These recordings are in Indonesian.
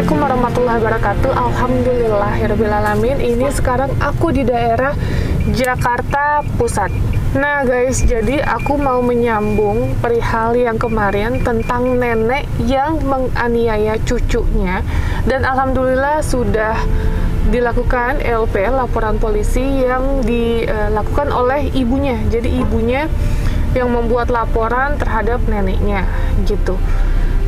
Assalamualaikum warahmatullahi wabarakatuh. Alhamdulillahirrahmanirrahim. Ini sekarang aku di daerah Jakarta Pusat. Nah guys, jadi aku mau menyambung perihal yang kemarin tentang nenek yang menganiaya cucunya. Dan alhamdulillah sudah dilakukan LP, laporan polisi yang dilakukan oleh ibunya. Jadi ibunya yang membuat laporan terhadap neneknya gitu.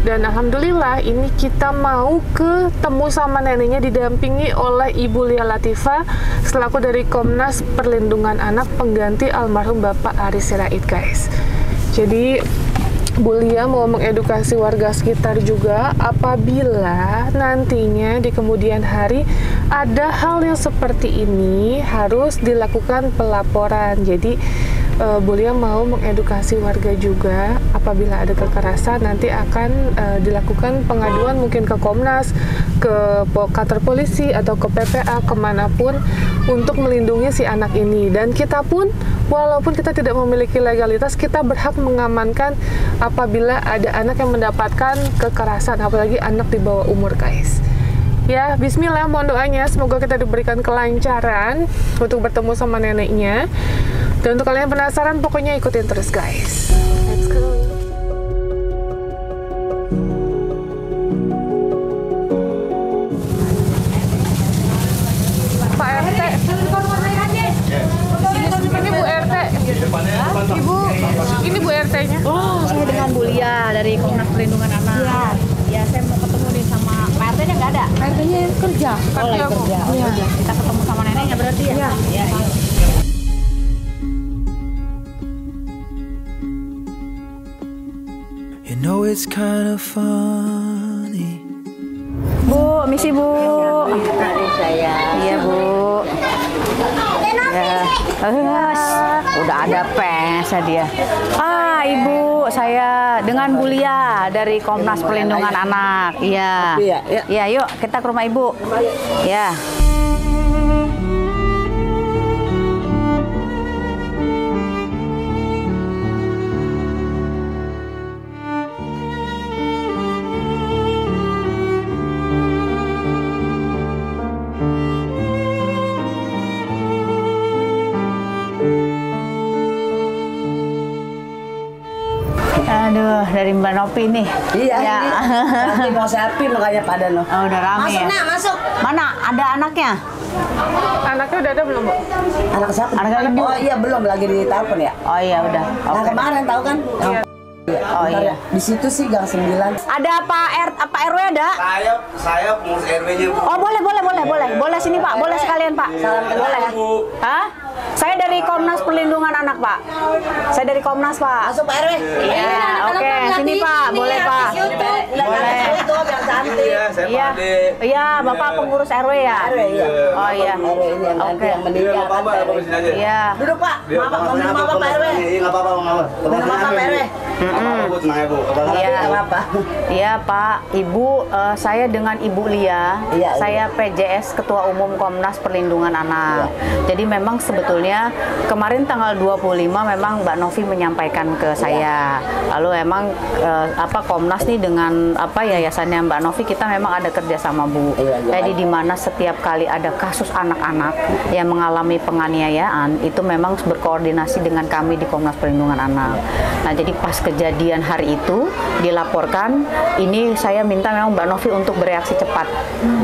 Dan alhamdulillah ini kita mau ketemu sama neneknya didampingi oleh Ibu Lia Latifah selaku dari Komnas Perlindungan Anak pengganti almarhum Bapak Aris Sirait guys. Jadi Bu Lia mau mengedukasi warga sekitar juga apabila nantinya di kemudian hari ada hal yang seperti ini harus dilakukan pelaporan. Jadi Bu Lia mau mengedukasi warga juga apabila ada kekerasan nanti akan dilakukan pengaduan mungkin ke Komnas, ke kantor polisi atau ke PPA kemanapun untuk melindungi si anak ini. Dan kita pun walaupun kita tidak memiliki legalitas, kita berhak mengamankan apabila ada anak yang mendapatkan kekerasan, apalagi anak di bawah umur guys. Ya, bismillah, mohon doanya semoga kita diberikan kelancaran untuk bertemu sama neneknya. Dan untuk kalian penasaran, pokoknya ikutin terus guys. Let's go. Pak RT, ini Bu RT. Ibu, ini Bu RT-nya. Oh, saya dengan Bu Lia dari Komnas Perlindungan Anak. Ya, saya mau ketemu nih sama Pak RT-nya nggak ada? Pak RT-nya kerja. Oh, lagi kerja. Oh, ya. Kita ketemu sama neneknya berarti ya? Iya. Ya. You know it's kind of funny. Bu, misi Bu. Iya Bu. Ya. Udah ada pesnya dia. Ibu, saya dengan Bu Lia dari Komnas Perlindungan Anak. Iya. Iya, yuk kita ke rumah Ibu. Ya. Aduh, dari Mbak Novi nih. Iya, ya. Nanti mau selfie makanya pada loh. Oh, udah rame masuk, ya? Nak, masuk. Mana? Ada anaknya? Anaknya udah ada belum, Bu? Anak siapa? Anak Ibu. Oh iya, belum lagi di telepon ya? Oh iya, udah. Nah, kemarin tahu kan? Iya. Oh iya. Di situ sih Gang 9. Ada Pak RW ada? Saya pengurus RW-nya, Bu. Oh, boleh. Boleh sini, Pak. Boleh sekalian, Pak. Salam kenal, boleh. Bu. Hah? Saya dari Komnas Perlindungan Anak, Pak. Saya dari Komnas, Pak. Masuk Pak RW. Iya, oke. Sini, Pak. Boleh, Pak. Boleh. Iya, saya Pak Ade. Iya, Bapak pengurus RW ya? RW, iya. Oh iya. RW ini yang nanti Oke. yang Iya, meninggal. nggak apa-apa, kan, Bapak sini aja. Iya. Duduk Pak. Minum apa Pak RW? Iya, nggak apa-apa, Bang Awal. Minum apa Pak RW? Nggak apa-apa, Bu, tenang ya, Bu. Iya. Nggak apa. Iya Pak, Ibu, saya dengan Ibu Lia, Iya, saya PJS Ketua Umum Komnas Perlindungan Anak. Jadi memang sebetulnya kemarin tanggal 25 memang Mbak Novi menyampaikan ke saya. Lalu emang Komnas nih dengan yayasannya Mbak Novi kita memang ada kerjasama Bu. Iya. Jadi di mana setiap kali ada kasus anak-anak yang mengalami penganiayaan itu memang berkoordinasi dengan kami di Komnas Perlindungan Anak. Nah jadi pas kejadian hari itu dilaporkan, ini saya minta memang Mbak Novi untuk bereaksi cepat,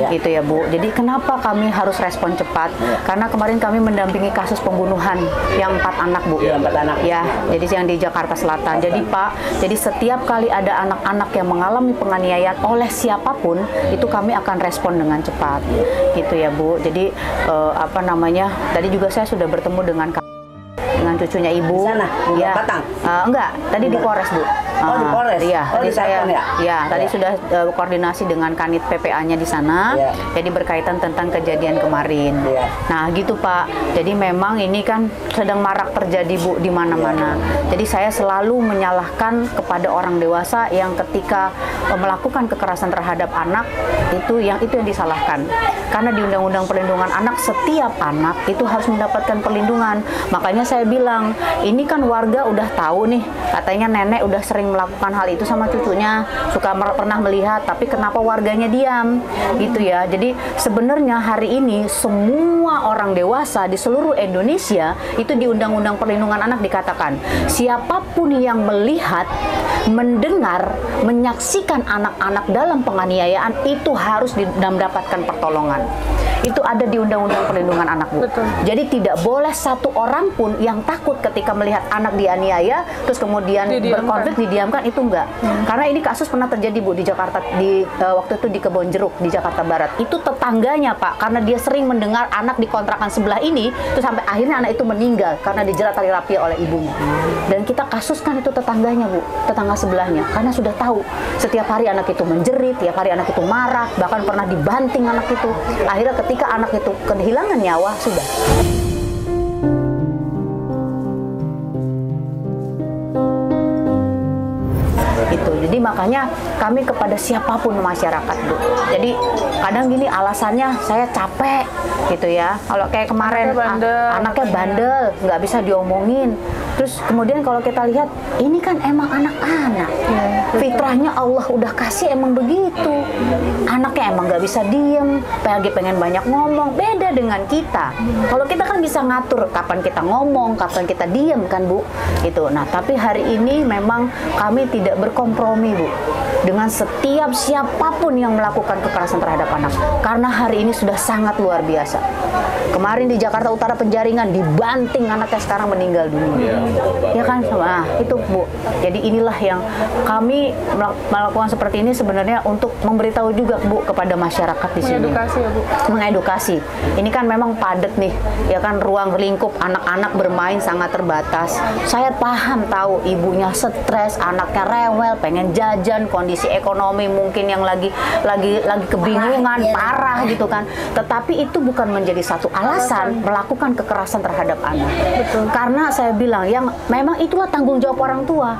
gitu ya Bu. Jadi kenapa kami harus respon cepat? Karena kemarin kami mendampingi kasus pembunuhan yang 4 anak Bu. Iya, 4 anak. Ya, jadi yang di Jakarta Selatan. Jadi Pak, jadi setiap kali ada anak-anak yang mengalami penganiayaan oleh siapapun, itu kami akan respon dengan cepat, gitu ya Bu. Jadi tadi juga saya sudah bertemu dengan cucunya Ibu. Di sana? Di Ya. Batang? Enggak, tadi di Polres Bu. Oh, di Polres? Iya, Oh, tadi di saya Serpong ya? tadi sudah koordinasi dengan Kanit PPA-nya di sana. Iya. Jadi berkaitan tentang kejadian kemarin. Iya. Nah, gitu Pak. Jadi memang ini kan sedang marak terjadi Bu di mana-mana. Jadi saya selalu menyalahkan kepada orang dewasa yang ketika melakukan kekerasan terhadap anak itu yang disalahkan. Karena di Undang-Undang Perlindungan Anak setiap anak itu harus mendapatkan perlindungan. Makanya saya bilang, ini kan warga udah tahu nih, katanya nenek udah sering melakukan hal itu sama cucunya, suka pernah melihat, tapi kenapa warganya diam, gitu ya. Jadi sebenarnya hari ini semua orang dewasa di seluruh Indonesia itu di Undang-Undang Perlindungan Anak dikatakan, siapapun yang melihat, mendengar, menyaksikan anak-anak dalam penganiayaan itu harus mendapatkan pertolongan. Itu ada di Undang-Undang Perlindungan Anak, Bu. Betul. Jadi tidak boleh satu orang pun yang takut ketika melihat anak dianiaya terus kemudian berkonflik didiamkan, itu enggak. Karena ini kasus pernah terjadi, Bu, di Jakarta, di waktu itu di Kebon Jeruk di Jakarta Barat. Itu tetangganya, Pak, karena dia sering mendengar anak di kontrakan sebelah ini, terus sampai akhirnya anak itu meninggal karena dijerat tali rapia oleh ibunya. Dan kita kasuskan itu tetangganya, Bu, tetangga sebelahnya, karena sudah tahu setiap hari anak itu menjerit, tiap hari anak itu marah, bahkan pernah dibanting anak itu. Akhirnya ketika anak itu kehilangan nyawa, sudah. Itu. Jadi makanya kami kepada siapapun masyarakat, Bu. Jadi kadang gini alasannya, saya capek gitu ya. Kalau kayak kemarin anaknya bandel, nggak bisa diomongin. Terus kemudian kalau kita lihat, ini kan emang anak-anak. Fitrahnya Allah udah kasih emang begitu. Anaknya emang nggak bisa diem, pengen banyak ngomong. Beda dengan kita. Kalau kita kan bisa ngatur kapan kita ngomong, kapan kita diem kan, Bu. Gitu. Nah, tapi hari ini memang kami tidak berkompromi, Bu, dengan setiap siapapun yang melakukan kekerasan terhadap anak. Karena hari ini sudah sangat luar biasa. Kemarin di Jakarta Utara Penjaringan dibanting anaknya, sekarang meninggal dunia. Ya kan, itu, Bu. Jadi inilah yang kami melakukan seperti ini sebenarnya untuk memberitahu juga, Bu, kepada masyarakat di sini. Mengedukasi ya, Bu. Mengedukasi. Ini kan memang padat nih, ya kan, ruang lingkup anak-anak bermain sangat terbatas. Saya paham, tahu ibunya stres, anaknya rewel, pengen jajan, kondisi ekonomi mungkin yang lagi kebingungan, parah gitu kan. Tetapi itu bukan menjadi satu alasan melakukan kekerasan terhadap anak. Betul. Karena saya bilang yang memang itulah tanggung jawab orang tua.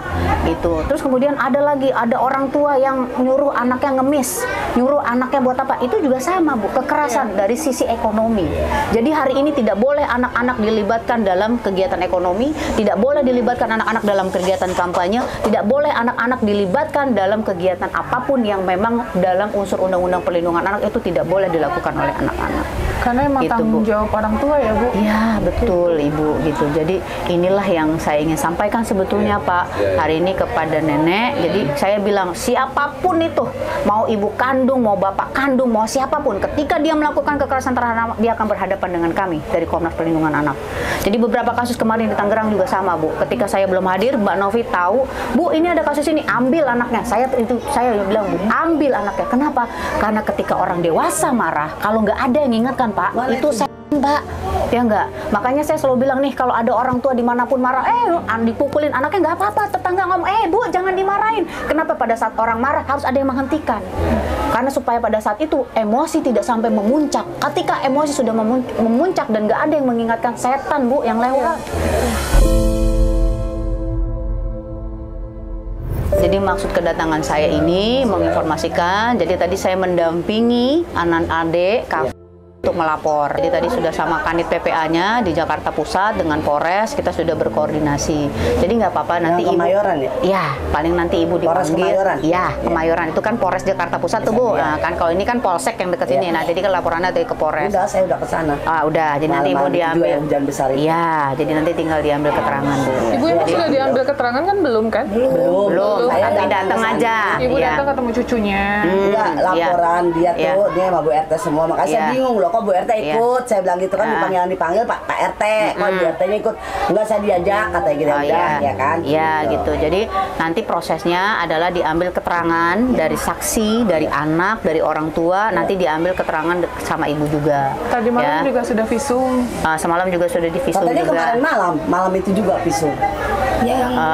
Itu. Terus kemudian ada orang tua yang nyuruh anaknya ngemis, nyuruh anaknya buat apa? Itu juga sama, Bu, kekerasan dari sisi ekonomi. Jadi hari ini tidak boleh anak-anak dilibatkan dalam kegiatan ekonomi, tidak boleh dilibatkan anak-anak dalam kegiatan kampanye, tidak boleh anak-anak dilibatkan dalam kegiatan apapun yang memang dalam unsur Undang-Undang Perlindungan Anak itu tidak boleh dilakukan oleh anak-anak. Karena emang Gitu, tanggung Bu. jawab orang tua ya, Bu. Ya, betul, Ibu, gitu. Jadi inilah yang saya ingin sampaikan sebetulnya, Pak, hari ini kepada nenek. Jadi saya bilang, siapapun itu, mau ibu kandung, mau bapak kandung, mau siapapun, ketika dia melakukan kekerasan terhadap anak, dia akan berhadapan dengan kami dari Komnas Perlindungan Anak. Jadi beberapa kasus kemarin di Tangerang juga sama, Bu. Ketika saya belum hadir, Mbak Novi tahu, Bu, ini ada kasus ini, ambil anaknya. Saya bilang, Bu, ambil anaknya. Kenapa? Karena ketika orang dewasa marah, kalau nggak ada yang ingatkan, Pak, itu saya, Mbak, ya enggak. Makanya saya selalu bilang nih, kalau ada orang tua dimanapun marah, dipukulin anaknya, nggak apa-apa. Tetangga ngomong, Bu, jangan dimarahin. Kenapa pada saat orang marah harus ada yang menghentikan? Karena supaya pada saat itu emosi tidak sampai memuncak. Ketika emosi sudah memuncak dan nggak ada yang mengingatkan, setan, Bu, yang lewat. Jadi maksud kedatangan saya ini menginformasikan. Jadi tadi saya mendampingi anak-adik untuk melapor. Jadi tadi sudah sama Kanit PPA-nya di Jakarta Pusat dengan Polres, kita sudah berkoordinasi. Jadi nggak apa-apa nanti Ibu. Kemayoran ya? Ya, paling nanti Ibu Polres dipanggil. Kemayoran? Iya, Kemayoran. Itu kan Polres Jakarta Pusat tuh, Bu. Nah, kan kalau ini kan Polsek yang dekat sini. Nah, jadi kan laporannya dari ke Polres. Udah, saya udah ke sana. Udah. Jadi nanti Ibu Malam-malam itu diambil. juga yang hujan besar itu. Iya, jadi nanti tinggal diambil keterangan, Bu. Ibu emang sudah diambil keterangan kan belum kan? Belum. Saya Nanti datang datang ke sana. aja. Ibu Iya. datang ketemu cucunya. Enggak, laporan dia tuh, dia sama Bu RT semua. Makanya saya Iya. bingung loh, kok Bu RT ikut? Saya bilang gitu kan, dipanggil Pak RT, kok Bu RT-nya ikut? Enggak, saya diajak, katanya gitu. Ya kan? Iya, gitu. Jadi nanti prosesnya adalah diambil keterangan dari saksi, dari anak, dari orang tua, nanti diambil keterangan sama ibu juga. Tadi malam juga sudah visum. Semalam juga sudah divisum Katanya juga. kemarin malam itu juga visum.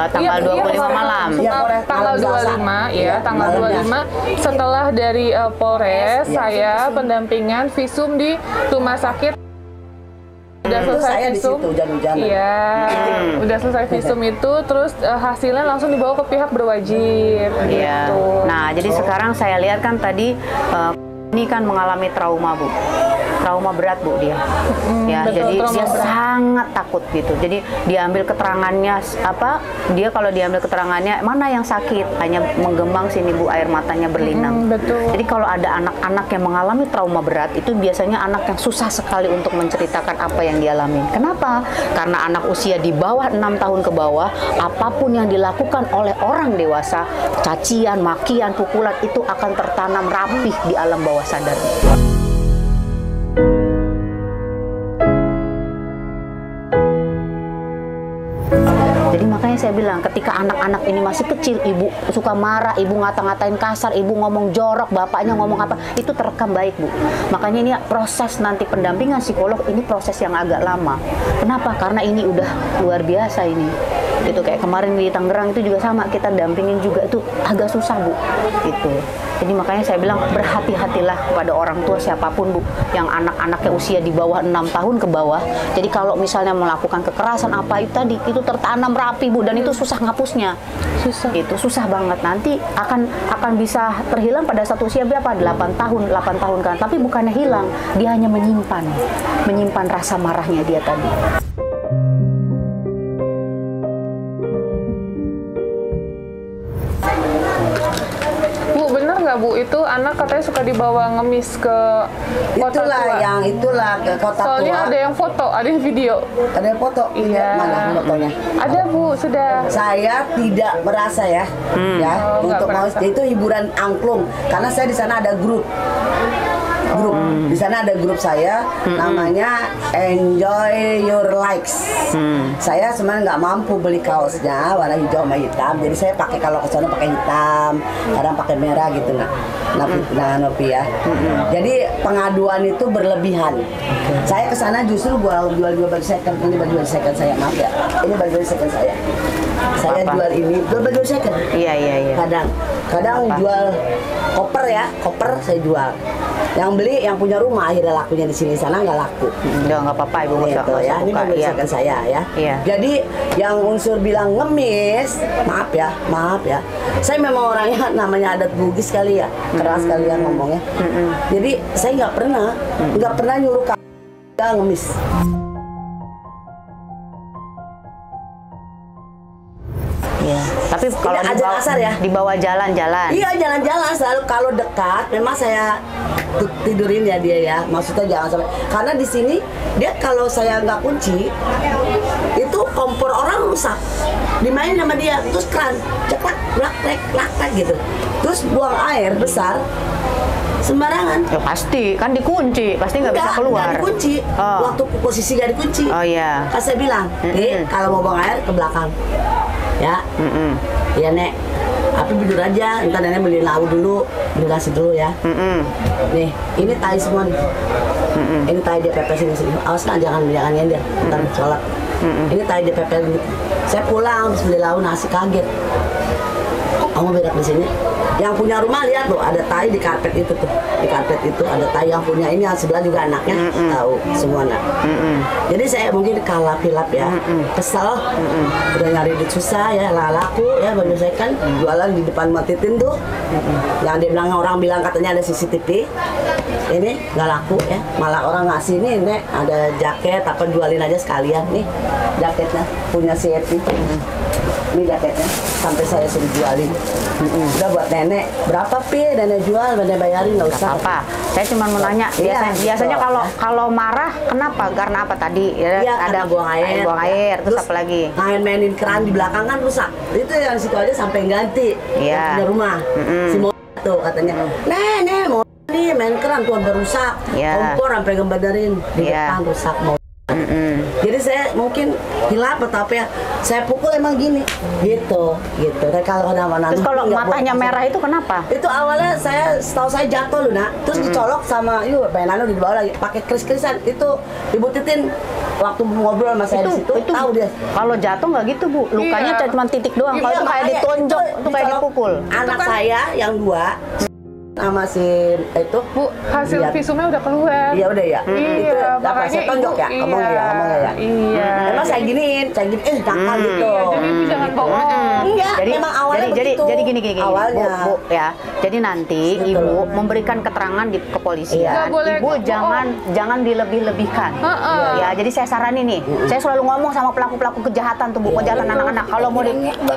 Tanggal 25 malam. Iya, Polres Tanggal malam Selasa. 25 ya, Iya, tanggal malamnya. 25 setelah dari Polres Iya, saya pendampingan visum di rumah sakit. Udah Itu selesai saya di visum. situ hujan-hujanan. Iya, udah selesai visum itu, terus hasilnya langsung dibawa ke pihak berwajib. Iya. Gitu. Nah, jadi sekarang saya lihat kan tadi Ini kan mengalami trauma, Bu. Trauma berat, Bu, dia. Ya, betul, jadi trauma dia berat. sangat takut gitu. Jadi diambil keterangannya dia kalau diambil keterangannya mana yang sakit, hanya menggembang sini, Bu, air matanya berlinang. Betul. Jadi kalau ada anak-anak yang mengalami trauma berat, itu biasanya anak yang susah sekali untuk menceritakan apa yang dialami. Kenapa? Karena anak usia di bawah 6 tahun ke bawah, apapun yang dilakukan oleh orang dewasa, cacian, makian, pukulan, itu akan tertanam rapih di alam bawah sadar. Jadi makanya saya bilang, ketika anak-anak ini masih kecil, ibu suka marah, ibu ngata-ngatain kasar, ibu ngomong jorok, bapaknya ngomong apa, itu terekam baik, Bu. Makanya ini proses nanti pendampingan psikolog, ini proses yang agak lama. Kenapa? Karena ini udah luar biasa ini. Itu kayak kemarin di Tangerang itu juga sama, kita dampingin juga, itu agak susah, Bu. Gitu. Jadi makanya saya bilang, berhati-hatilah kepada orang tua siapapun, Bu, yang anak-anaknya usia di bawah 6 tahun ke bawah. Jadi kalau misalnya melakukan kekerasan apa itu tadi, itu tertanam rapi, Bu, dan itu susah ngapusnya. Susah. Itu susah banget. Nanti akan bisa terhilang pada satu usia berapa? 8 tahun kan. Tapi bukannya hilang, dia hanya menyimpan rasa marahnya dia tadi. Nggak, Bu, itu anak katanya suka dibawa ngemis ke kota tua. Itulah ke kota Soalnya tua. ada yang foto, ada yang video. Ada yang foto? Iya. Mana fotonya? Ada, Bu, sudah. Saya tidak merasa ya, ya Oh, untuk nggak mau merasa. itu hiburan angklung, karena saya di sana ada grup. Di sana ada grup saya, namanya Enjoy Your Likes. Saya sebenarnya nggak mampu beli kaosnya warna hijau sama hitam, jadi saya pakai, kalau ke sana pakai hitam, kadang pakai merah gitu, Nopi ya. Jadi pengaduan itu berlebihan. Saya ke sana justru jual baju second, ini baju second saya, maaf ya, ini baju second saya. Saya jual ini, jual baju second. Iya. Kadang jual koper ya, koper saya jual. Yang beli yang punya rumah, akhirnya lakunya di sini, sana nggak laku. Udah nggak apa-apa, Ibu, nggak Gitu usah ya, ini buka. baju Iya. second saya ya. Iya. Jadi yang unsur bilang ngemis, maaf ya. Saya memang orangnya namanya adat Bugis kali ya, keras kali ya ngomongnya. Jadi saya nggak pernah nyuruh kamu ngemis. Iya. Tapi kalau Ini ajar asar ya? dibawa jalan-jalan. Iya, jalan-jalan selalu, kalau dekat memang saya tidurin ya dia ya. Maksudnya jangan sampai, karena di sini dia kalau saya nggak kunci itu kompor orang rusak, dimainin sama dia, terus keran ceklak lak gitu, terus buang air besar sembarangan. Ya pasti, kan dikunci, pasti nggak bisa keluar. Nggak dikunci. Oh. Waktu posisi nggak dikunci. Oh iya. Kan saya bilang, kalau mau buang air ke belakang, ya. Iya, Nek. Tapi tidur aja, ntar nenek beli lauk dulu, beli nasi dulu ya. Nih, ini tai semua nih. Ini tai dia pepesin di sini. Awas lah, jangan nyender, ntar sholat. Ini tai dia pepesin. Saya pulang, habis beli lauk nasi, kaget. Kamu berak di sini. Yang punya rumah lihat tuh, ada tai di karpet itu tuh. Di karpet itu ada tai, yang punya ini, yang sebelah juga anaknya tahu semua nak. Jadi saya mungkin kalap-hilap ya, kesel, udah nyari duit susah ya, laku ya, baju saya kan jualan di depan Matitin tuh. Yang dia bilang, orang bilang katanya ada CCTV, ini nggak laku ya, malah orang ngasih nih, Nek, ada jaket apa, jualin aja sekalian nih jaketnya, punya si Epi. Ini jaketnya, sampai saya suruh jualin. Udah buat nenek, berapa Pi nenek jual, nenek bayarin, nggak usah. Apa? Saya cuma mau nanya. Biasanya kalau marah, kenapa? Karena apa tadi? Ya, Iya, ada buang air. Buang air. Terus apa lagi? Mainin keran di belakang kan rusak. Itu yang situ aja sampai ganti. Iya. Yang punya rumah. Si Mo tuh katanya, nenek mau nih main keran tuh sampai rusak. Iya. Kompor sampai gembadarin di Iya. depan rusak mau. Jadi saya mungkin hilap atau apa ya, saya pukul emang gini, gitu. Dan kalau nama Terus kalau matanya merah itu kenapa? itu awalnya setahu saya jatuh loh nak, terus dicolok sama, yuk mainannya di bawah lagi, pakai kris-krisan itu Ibu Titin waktu ngobrol sama saya di situ, tahu dia. Kalau jatuh nggak gitu, Bu, lukanya Iya. cuma titik doang. Kalau Iya, itu kayak makanya ditonjok, itu kayak dicolok. dipukul. Anak saya yang dua sama si itu Bu, hasil lihat. visumnya udah keluar. Iya udah ya. Itu Iya, apa makanya saya tonjok ibu- ya? Ngomongnya ya, ngomongnya ya. Iya. Memang saya giniin nakal gitu. Iya, jadi ibu jangan bohong. Enggak, Jadi memang awalnya begitu. jadi gini Awalnya. Bu, ya. Jadi nanti Gitu. Ibu memberikan keterangan di kepolisian. Iya. Nggak boleh Ibu bohong. jangan dilebih-lebihkan. Heeh. Ya, jadi saya saranin nih. Saya selalu ngomong sama pelaku-pelaku kejahatan tuh, Bu, kejahatan anak-anak. Kalau mau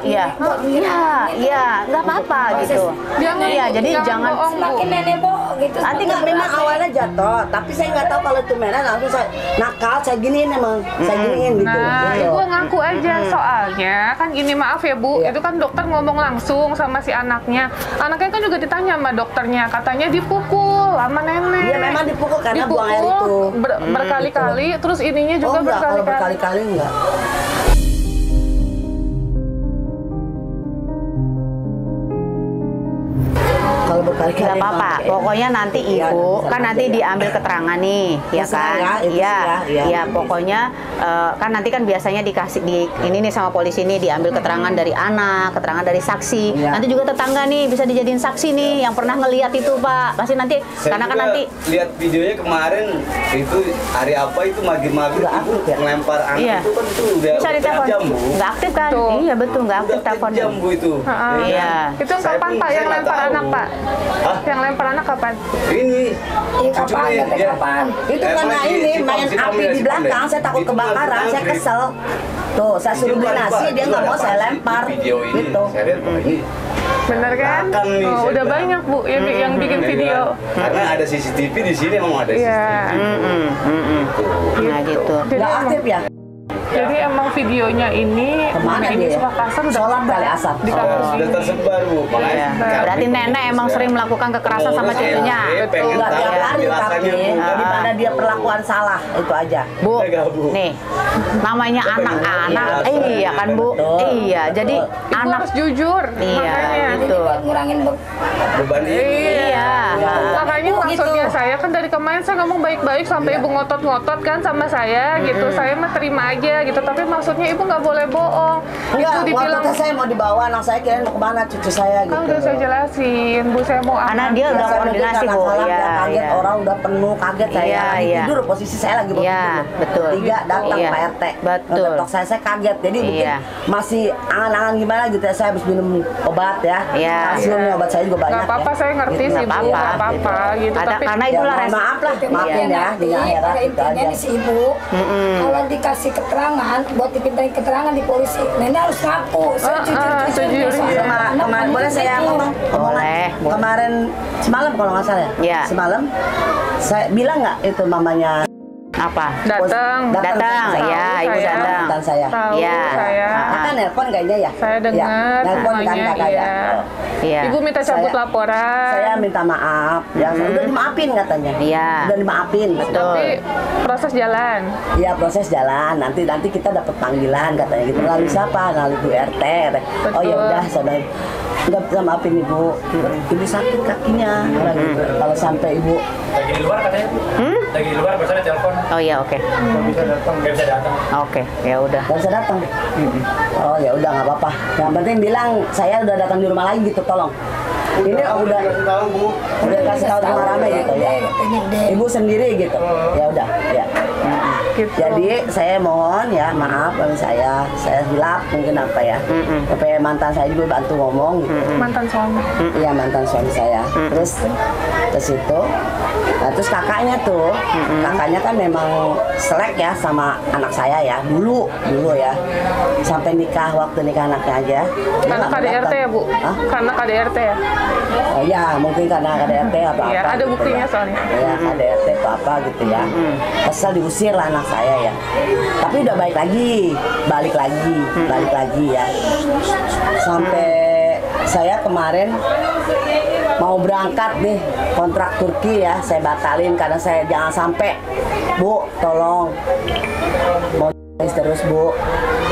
iya, nggak apa-apa gitu. Jangan, Iya, jadi jangan bohong, Bu. Makin nenek bohong gitu. Nanti nggak memang awalnya jatuh, tapi saya nggak tahu kalau itu merah langsung saya nakal, saya giniin emang, saya giniin gitu. Nah, Gitu. ibu ngaku aja soalnya kan gini, maaf ya Bu, itu kan dokter ngomong langsung sama si anaknya. Anaknya kan juga ditanya sama dokternya, katanya dipukul sama nenek. Iya memang dipukul karena buang air itu. Berkali-kali, terus ininya juga Oh enggak, kalau berkali-kali. berkali-kali enggak. Kalau berkali-kali nggak apa-apa. enggak. Pokoknya nanti Iya, Ibu bisa kan nanti aja. diambil keterangan nih, ya Bisa kan? ya, itu Iya, sih ya, iya. bisa. Pokoknya kan nanti kan biasanya dikasih di ini nih sama polisi nih diambil keterangan dari anak, keterangan dari saksi. Iya. Nanti juga tetangga nih bisa dijadiin saksi nih yang pernah ngelihat itu Pak. Pasti nanti Saya karena kan juga nanti lihat videonya kemarin itu hari apa itu maghrib-maghrib Udah itu aktif ya? ngelempar anak Iya. itu kan itu udah bisa ditelepon. jam, Bu. Nggak aktif kan? Tuh. Iya betul nggak aktif Udah teleponnya. jam Bu itu. Heeh. Ya kan? Iya. Itu Saya kapan pun- Pak saya yang nggak lempar tahu. anak Pak? Hah? Yang lempar anak kapan? Ini Iya, kapan? cucunya, Katanya ya. kapan? Itu karena Emang ini si main Tom api ya, di si Tom belakang, ya. saya takut Itu kebakaran, saya maghrib. kesel. Tuh, saya suruh beli nasi, dia nggak mau saya lempar. Video ini, Gitu. saya lihat wah, ini Bener kan? belakang nih, Oh, saya udah bilang. banyak Bu yang bikin Saya video. bilang, karena ada CCTV di sini emang ada Iya. CCTV. Nah gitu. Jadi Nggak emang- aktif ya? Jadi emang videonya ini Kemana ini dia? suka kasar udah Sholat kesebar kali asar. di kampus Sudah ini. tersebar Bu, makanya Iya. kami Berarti pengurus nenek emang ya. sering melakukan kekerasan sama Pengurus cucunya. RT pengen Nggak tahu tiap hari, tapi penjelasannya, Bu. daripada dia perlakuan salah, itu aja. Bu, Enggak, Bu. nih namanya anak-anak, iya kan Bu, Betul. iya. Jadi Ibu anak, harus jujur. iya, Makanya. gitu. Buat ngurangin Beban ini. Iya. Makanya maksudnya saya kan dari kemarin saya ngomong baik-baik sampai ibu ngotot-ngotot kan sama saya gitu. Saya mah terima aja gitu. Tapi maksudnya ibu nggak boleh bohong. Enggak, Ibu dibilang waktu saya mau dibawa, anak saya kirain mau kemana cucu saya gitu. kan udah saya jelasin, Bu saya mau Karena aman. dia Ya, udah saya mungkin koordinasi karena Bu, salah, iya, dia kaget, iya. orang udah penuh, kaget saya. Iya, Lagi iya. tidur, posisi saya lagi mau Iya, tidur. betul. 3 datang Iya, Pak RT. betul. Ngetok saya kaget. Jadi mungkin Iya. masih angan-angan gimana gitu ya. Saya habis minum obat ya. Iya. Hasilnya obat saya juga banyak Nggak apa-apa, ya. saya ngerti Gitu. sih Bu, apa-apa, nggak apa-apa gitu. Ada- Tapi karena Ya, itulah mohon maaf lah, maafin ya di akhirat pada itu intinya aja. nih si ibu kalau dikasih keterangan buat dipindahin keterangan di polisi, nenek harus ngaku. Saya jujur, iya. Kemarin boleh saya ngomong? Boleh, boleh. Kemarin semalam kalau nggak salah ya? Iya. Semalam saya bilang nggak itu mamanya apa? datang. Datang, Tahu ya, ibu saya. datang. mantan saya. Tahu Iya. saya. Kakak nelpon kayaknya ya? Saya dengar Ya, nelpon kan semuanya, kakak ya? iya. Oh. Iya. Ibu minta cabut Saya- laporan. Saya minta maaf, ya udah dimaafin katanya. Iya. Udah dimaafin. Betul. Tapi proses jalan. Iya proses jalan. Nanti kita dapat panggilan katanya gitu. Lalu siapa? Lalu Bu RT. Oh ya Betul. udah saudara. Enggak bisa maafin ibu. Ibu sakit kakinya. Bilang gitu. Kalau sampai ibu Lagi di luar katanya. Lagi di luar barusan ada telepon. Oh iya, oke. Nggak bisa datang. Nggak bisa datang. Oke, ya udah. nggak bisa datang. Oh ya udah nggak apa-apa. Yang penting bilang saya udah datang di rumah lagi gitu. Tolong. Ini udah Kasih tahu Bu. udah kasih tahu rame-rame gitu ya. Ibu sendiri gitu. Ya udah ya. Gitu. Jadi saya mohon ya maaf kalau saya hilap mungkin apa ya. Supaya mantan saya juga bantu ngomong gitu. Mantan suami. Iya mantan suami saya. Terus ke situ. Nah, terus kakaknya tuh, kakaknya kan memang selek ya sama anak saya ya. Dulu ya. Sampai nikah waktu nikah anaknya aja. dia Karena nggak KDRT datang. ya Bu? Hah? Karena KDRT ya? Oh, ya mungkin karena KDRT atau Iya, apa. ada gitu buktinya ya. soalnya. Ya KDRT atau apa gitu ya. Kesel diusir lah anak saya ya. Tapi udah balik lagi ya. Sampai saya kemarin mau berangkat nih kontrak Turki ya, saya batalin karena saya jangan sampai Bu, tolong mau terus Bu,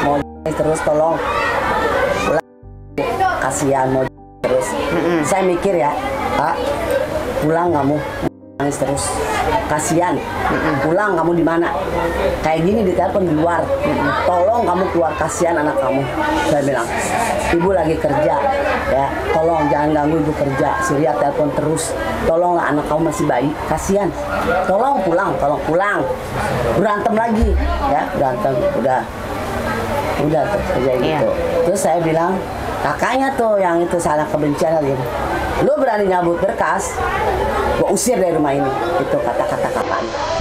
mau terus tolong pulang kasihan mau terus. Saya mikir ya Pak, pulang nggak mau nangis terus. kasihan, pulang kamu di mana? Kayak gini ditelepon di luar, tolong kamu keluar, kasihan anak kamu. Saya bilang, ibu lagi kerja, ya, tolong jangan ganggu ibu kerja. Si Ria telepon terus, tolonglah anak kamu masih bayi, kasihan. Tolong pulang. Berantem lagi, ya, berantem, udah terjadi gitu. Terus saya bilang, kakaknya tuh yang itu salah kebencian lagi. Lu berani nyabut berkas, gua usir dari rumah ini. Itu kata-kata kakaknya.